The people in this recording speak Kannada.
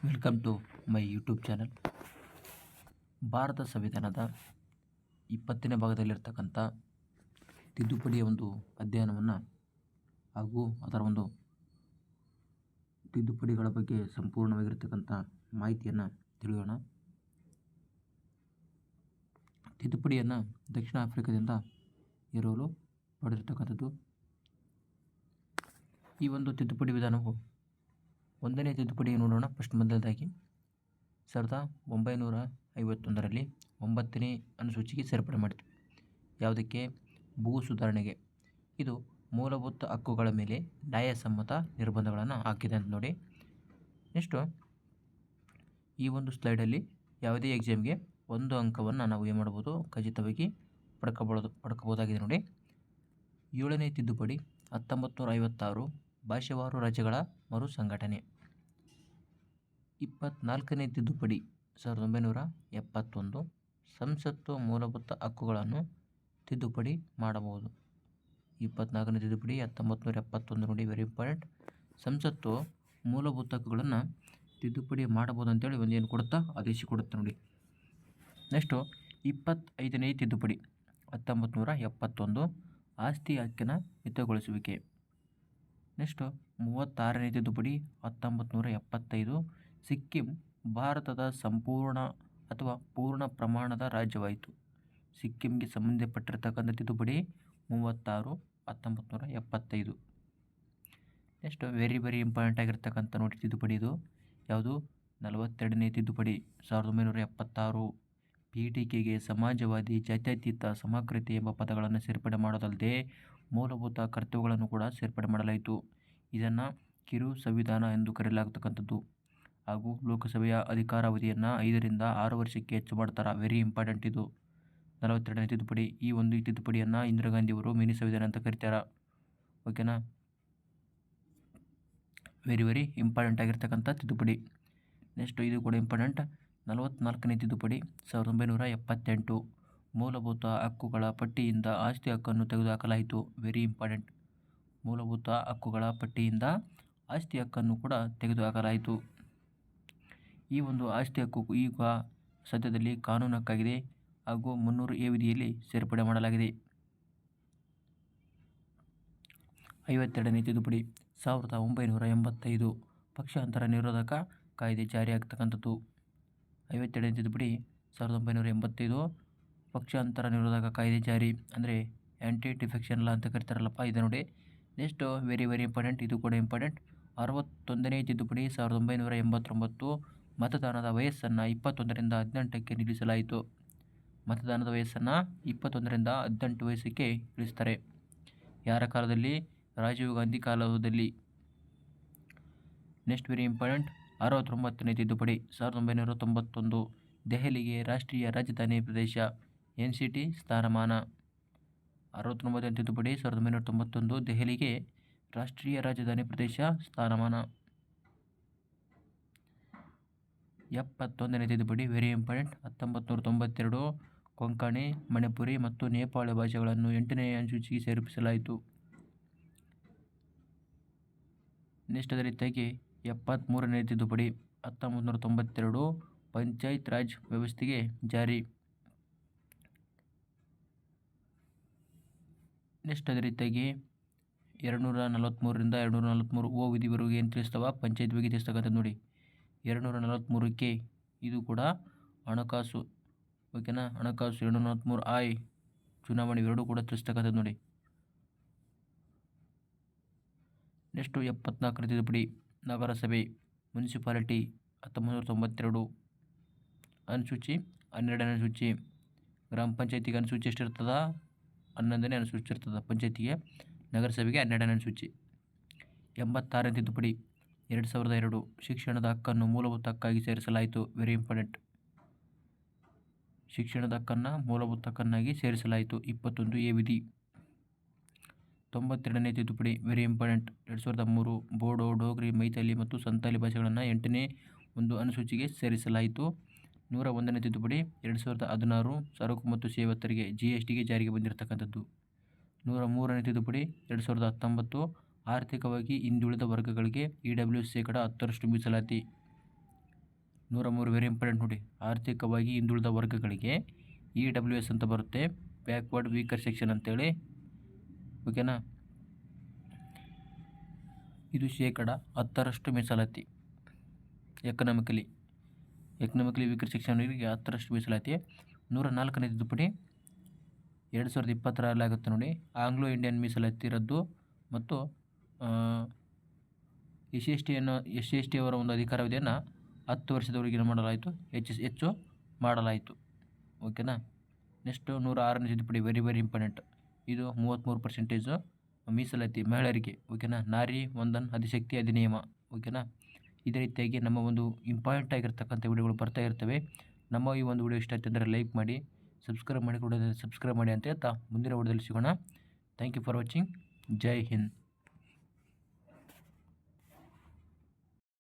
Welcome to my YouTube channel. ಭಾರತ ಸಂವಿಧಾನದ 20ನೇ ಭಾಗದಲ್ಲಿರ್ತಕ್ಕಂಥ ತಿದ್ದುಪಡಿಯ ಒಂದು ಅಧ್ಯಯನವನ್ನು ಹಾಗೂ ಅದರ ಒಂದು ತಿದ್ದುಪಡಿಗಳ ಬಗ್ಗೆ ಸಂಪೂರ್ಣವಾಗಿರ್ತಕ್ಕಂಥ ಮಾಹಿತಿಯನ್ನು ತಿಳಿಯೋಣ. ತಿದ್ದುಪಡಿಯನ್ನು ದಕ್ಷಿಣ ಆಫ್ರಿಕಾದಿಂದ ಎರವಲು ಪಡೆದಿರ್ತಕ್ಕಂಥದ್ದು. ಈ ಒಂದು ತಿದ್ದುಪಡಿ ವಿಧಾನವು 1ನೇ ತಿದ್ದುಪಡಿ ನೋಡೋಣ. ಫಸ್ಟ್ ಮೊದಲದಾಗಿ 1951ರಲ್ಲಿ 9ನೇ ಅನುಸೂಚಿಗೆ ಸೇರ್ಪಡೆ ಮಾಡಿತು. ಯಾವುದಕ್ಕೆ? ಭೂ ಸುಧಾರಣೆಗೆ. ಇದು ಮೂಲಭೂತ ಹಕ್ಕುಗಳ ಮೇಲೆ ನ್ಯಾಯಸಮ್ಮತ ನಿರ್ಬಂಧಗಳನ್ನು ಹಾಕಿದೆ ಅಂತ ನೋಡಿ. ನೆಕ್ಸ್ಟು ಈ ಒಂದು ಸ್ಲೈಡಲ್ಲಿ ಯಾವುದೇ ಎಕ್ಸಾಮ್ಗೆ 1 ಅಂಕವನ್ನು ನಾವು ಏನು ಮಾಡ್ಬೋದು, ಖಚಿತವಾಗಿ ಪಡ್ಕೋಬೋದಾಗಿದೆ ನೋಡಿ. 7ನೇ ತಿದ್ದುಪಡಿ 1956 ಭಾಷಾವಾರು ರಾಜ್ಯಗಳ ಮರು ಸಂಘಟನೆ. 24ನೇ ತಿದ್ದುಪಡಿ 1971 ಸಂಸತ್ತು ಮೂಲಭೂತ ಹಕ್ಕುಗಳನ್ನು ತಿದ್ದುಪಡಿ ಮಾಡಬಹುದು. 24ನೇ ತಿದ್ದುಪಡಿ 1971 ನೋಡಿ, ವೆರಿ ಇಂಪಾರ್ಟೆಂಟ್. ಸಂಸತ್ತು ಮೂಲಭೂತ ಹಕ್ಕುಗಳನ್ನು ತಿದ್ದುಪಡಿ ಮಾಡಬಹುದು ಅಂತೇಳಿ ಒಂದು ಏನು ಕೊಡುತ್ತಾ, ಆದೇಶ ಕೊಡುತ್ತೆ ನೋಡಿ. ನೆಕ್ಸ್ಟು 25ನೇ ತಿದ್ದುಪಡಿ 1971 ಆಸ್ತಿ ಹಕ್ಕಿನ ಮಿತಗೊಳಿಸುವಿಕೆ. ನೆಕ್ಸ್ಟು 36ನೇ ತಿದ್ದುಪಡಿ 1975 ಸಿಕ್ಕಿಂ ಭಾರತದ ಸಂಪೂರ್ಣ ಅಥವಾ ಪೂರ್ಣ ಪ್ರಮಾಣದ ರಾಜ್ಯವಾಯಿತು. ಸಿಕ್ಕಿಂಗೆ ಸಂಬಂಧಪಟ್ಟಿರ್ತಕ್ಕಂಥ ತಿದ್ದುಪಡಿ 36 1975. ನೆಕ್ಸ್ಟ್ ವೆರಿ ಇಂಪಾರ್ಟೆಂಟ್ ಆಗಿರ್ತಕ್ಕಂಥ ನೋಡಿ ತಿದ್ದುಪಡಿ ಇದು ಯಾವುದು? 42ನೇ ತಿದ್ದುಪಡಿ 1976 ಪೀಠಿಕೆಗೆ ಸಮಾಜವಾದಿ, ಜಾತ್ಯತೀತ, ಸಮಗ್ರತೆ ಎಂಬ ಪದಗಳನ್ನು ಸೇರ್ಪಡೆ ಮಾಡೋದಲ್ಲದೆ ಮೂಲಭೂತ ಕರ್ತವ್ಯಗಳನ್ನು ಕೂಡ ಸೇರ್ಪಡೆ ಮಾಡಲಾಯಿತು. ಇದನ್ನು ಕಿರು ಸಂವಿಧಾನ ಎಂದು ಕರೆಯಲಾಗತಕ್ಕಂಥದ್ದು. ಹಾಗೂ ಲೋಕಸಭೆಯ ಅಧಿಕಾರಾವಧಿಯನ್ನು 5 ರಿಂದ 6 ವರ್ಷಕ್ಕೆ ಹೆಚ್ಚು ಮಾಡ್ತಾರೆ. ವೆರಿ ಇಂಪಾರ್ಟೆಂಟ್ ಇದು 42ನೇ ತಿದ್ದುಪಡಿ. ಈ ಒಂದು ತಿದ್ದುಪಡಿಯನ್ನು ಇಂದಿರಾ ಗಾಂಧಿಯವರು ಮಿನಿ ಸಂವಿಧಾನ ಅಂತ ಕರೀತಾರೆ. ಓಕೆನಾ? ವೆರಿ ಇಂಪಾರ್ಟೆಂಟ್ ಆಗಿರ್ತಕ್ಕಂಥ ತಿದ್ದುಪಡಿ. ನೆಕ್ಸ್ಟ್ ಇದು ಕೂಡ ಇಂಪಾರ್ಟೆಂಟ್. 44ನೇ ತಿದ್ದುಪಡಿ 1978 ಮೂಲಭೂತ ಹಕ್ಕುಗಳ ಪಟ್ಟಿಯಿಂದ ಆಸ್ತಿ ಹಕ್ಕನ್ನು ತೆಗೆದುಹಾಕಲಾಯಿತು. Very important. ಮೂಲಭೂತ ಹಕ್ಕುಗಳ ಪಟ್ಟಿಯಿಂದ ಆಸ್ತಿ ಹಕ್ಕನ್ನು ಕೂಡ ತೆಗೆದುಹಾಕಲಾಯಿತು. ಈ ಒಂದು ಆಸ್ತಿ ಹಕ್ಕು ಈಗ ಸದ್ಯದಲ್ಲಿ ಕಾನೂನು ಹಕ್ಕಾಗಿದೆ ಹಾಗೂ 300A ವಿಧಿಯಲ್ಲಿ ಸೇರ್ಪಡೆ ಮಾಡಲಾಗಿದೆ. 52ನೇ ತಿದ್ದುಪಡಿ 1985 ಪಕ್ಷಾಂತರ ನಿರೋಧಕ ಕಾಯ್ದೆ ಜಾರಿಯಾಗತಕ್ಕಂಥದ್ದು. 52ನೇ ತಿದ್ದುಪಡಿ 1985 ಪಕ್ಷಾಂತರ ನಿರೋಧಕ ಕಾಯ್ದೆ ಜಾರಿ, ಅಂದರೆ ಆ್ಯಂಟಿ ಡಿಫೆಕ್ಷನ್ ಲಾ ಅಂತ ಕರಿತಾರಲ್ಲಪ್ಪ, ಇದೆ ನೋಡಿ. ನೆಕ್ಸ್ಟು ವೆರಿ ಇಂಪಾರ್ಟೆಂಟ್, ಇದು ಕೂಡ ಇಂಪಾರ್ಟೆಂಟ್. 61ನೇ ತಿದ್ದುಪಡಿ 1989 ಮತದಾನದ ವಯಸ್ಸನ್ನು 21 ರಿಂದ 18ಕ್ಕೆ ನಿಲ್ಲಿಸಲಾಯಿತು. ಮತದಾನದ ವಯಸ್ಸನ್ನು 21 ರಿಂದ 18 ವಯಸ್ಸಿಗೆ ಇಳಿಸ್ತಾರೆ. ಯಾರ ಕಾಲದಲ್ಲಿ? ರಾಜೀವ್ ಗಾಂಧಿ ಕಾಲದಲ್ಲಿ. ನೆಕ್ಸ್ಟ್ ವೆರಿ ಇಂಪಾರ್ಟೆಂಟ್ 69ನೇ ತಿದ್ದುಪಡಿ 1991 ದೆಹಲಿಗೆ ರಾಷ್ಟ್ರೀಯ ರಾಜಧಾನಿ ಪ್ರದೇಶ NCT ಸ್ಥಾನಮಾನ. 69ನೇ ತಿದ್ದುಪಡಿ 1991 ದೆಹಲಿಗೆ ರಾಷ್ಟ್ರೀಯ ರಾಜಧಾನಿ ಪ್ರದೇಶ ಸ್ಥಾನಮಾನ. 71ನೇ ತಿದ್ದುಪಡಿ ವೆರಿ ಇಂಪಾರ್ಟೆಂಟ್ 1992 ಕೊಂಕಣಿ, ಮಣಿಪುರಿ ಮತ್ತು ನೇಪಾಳಿ ಭಾಷೆಗಳನ್ನು 8ನೇ ಅನುಸೂಚಿಗೆ ಸೇರಿಸಲಾಯಿತು. ನೆಕ್ಸ್ಟ್ ಅದೇ ರೀತಿಯಾಗಿ 73ನೇ ತಿದ್ದುಪಡಿ 1992 ಪಂಚಾಯತ್ ರಾಜ್ ವ್ಯವಸ್ಥೆಗೆ ಜಾರಿ. ನೆಕ್ಸ್ಟ್ ಅದೇ ರೀತಿಯಾಗಿ 243 ರಿಂದ 243 ವಿಧಿವರೆಗೂ ಏನು ತಿಳಿಸ್ತಾವ? ಪಂಚಾಯತ್ ಬಗ್ಗೆ ತಿಳಿಸ್ತಕ್ಕಂಥದ್ದು ನೋಡಿ. 243ಕ್ಕೆ ಇದು ಕೂಡ ಹಣಕಾಸು. ಓಕೆನಾ? ಹಣಕಾಸು. 243I ಚುನಾವಣೆ ಇವೆರಡೂ ಕೂಡ ತಿಳಿಸ್ತಕ್ಕಂಥದ್ದು ನೋಡಿ. ನೆಕ್ಸ್ಟು 74ನೇ ತಿದ್ದುಪಡಿ ನಗರಸಭೆ ಮುನ್ಸಿಪಾಲಿಟಿ 1992 ಅನುಸೂಚಿ 12ನೇ ಅನುಸೂಚಿ. ಗ್ರಾಮ ಪಂಚಾಯತಿಗೆ ಅನುಸೂಚಿ ಎಷ್ಟಿರ್ತದ? 11ನೇ ಅನುಸೂಚಿ ಇರ್ತದೆ ಪಂಚಾಯತಿಗೆ. ನಗರಸಭೆಗೆ 12ನೇ ಅನುಸೂಚಿ. 86ನೇ ತಿದ್ದುಪಡಿ 2002 ಶಿಕ್ಷಣದ ಹಕ್ಕನ್ನು ಮೂಲಭೂತ ಹಕ್ಕಾಗಿ ಸೇರಿಸಲಾಯಿತು. Very important. ಶಿಕ್ಷಣದ ಹಕ್ಕನ್ನು ಮೂಲಭೂತ ಹಕ್ಕನ್ನಾಗಿ ಸೇರಿಸಲಾಯಿತು. 21A ವಿಧಿ. 92ನೇ ತಿದ್ದುಪಡಿ ವೆರಿ ಇಂಪಾರ್ಟೆಂಟ್ 2003 ಬೋಡೋ, ಡೋಗ್ರಿ, ಮೈಥಿಲಿ ಮತ್ತು ಸಂತಾಲಿ ಭಾಷೆಗಳನ್ನು 8ನೇ ಒಂದು ಅನುಸೂಚಿಗೆ ಸೇರಿಸಲಾಯಿತು. 101ನೇ ತಿದ್ದುಪಡಿ 2016 ಸರಕು ಮತ್ತು ಸೇವಾ ತೆರಿಗೆ GSTಗೆ ಜಾರಿಗೆ ಬಂದಿರತಕ್ಕಂಥದ್ದು. 103ನೇ ತಿದ್ದುಪಡಿ 2019 ಆರ್ಥಿಕವಾಗಿ ಹಿಂದುಳಿದ ವರ್ಗಗಳಿಗೆ EWS ಶೇಕಡ 10% ಮೀಸಲಾತಿ. 103 ವೆರಿ ಇಂಪಾರ್ಟೆಂಟ್ ನೋಡಿ. ಆರ್ಥಿಕವಾಗಿ ಹಿಂದುಳಿದ ವರ್ಗಗಳಿಗೆ EWS ಅಂತ ಬರುತ್ತೆ, ಬ್ಯಾಕ್ವರ್ಡ್ ವೀಕರ್ ಸೆಕ್ಷನ್ ಅಂತೇಳಿ. ಓಕೆನಾ. ಇದು 10% ಮೀಸಲಾತಿ. ಎಕನಾಮಿಕಲಿ ವೀಕರ್ ಸೆಕ್ಷನ್ಗಳಿಗೆ 10% ಮೀಸಲಾತಿ. 104ನೇ ತಿದ್ದುಪಡಿ 2026 ಆಗುತ್ತೆ ನೋಡಿ. ಆಂಗ್ಲೋ ಇಂಡಿಯನ್ ಮೀಸಲಾತಿ ರದ್ದು ಮತ್ತು SC/ST ಅವರ ಒಂದು ಅಧಿಕಾರಾವಧಿಯನ್ನು 10 ವರ್ಷದವರೆಗೆ ಮಾಡಲಾಯಿತು, ಹೆಚ್ಚು ಮಾಡಲಾಯಿತು. ಓಕೆನಾ. ನೆಕ್ಸ್ಟು 106ನೇ ತಿದ್ದುಪಡಿ ವೆರಿ ಇಂಪಾರ್ಟೆಂಟ್. ಇದು 33% ಮೀಸಲಾತಿ ಮಹಿಳೆಯರಿಗೆ. ಓಕೆನಾ. ನಾರಿ ವಂದನ್ ಅಧಿಶಕ್ತಿ ಅಧಿನಿಯಮ. ಓಕೆನಾ. ಇದೇ ರೀತಿಯಾಗಿ ನಮ್ಮ ಒಂದು ಇಂಪಾರ್ಟೆಂಟ್ ಆಗಿರ್ತಕ್ಕಂಥ ವಿಡಿಯೋಗಳು ಬರ್ತಾ ಇರ್ತವೆ. ನಮ್ಮ ಈ ಒಂದು ವಿಡಿಯೋ ಇಷ್ಟ ಆಯ್ತು ಅಂದರೆ ಲೈಕ್ ಮಾಡಿ, ಸಬ್ಸ್ಕ್ರೈಬ್ ಮಾಡಿ ಅಂತ ಹೇಳ್ತಾ ಮುಂದಿನ ವಿಡಿಯೋದಲ್ಲಿ ಸಿಗೋಣ. Thank you for watching. Jai Hind.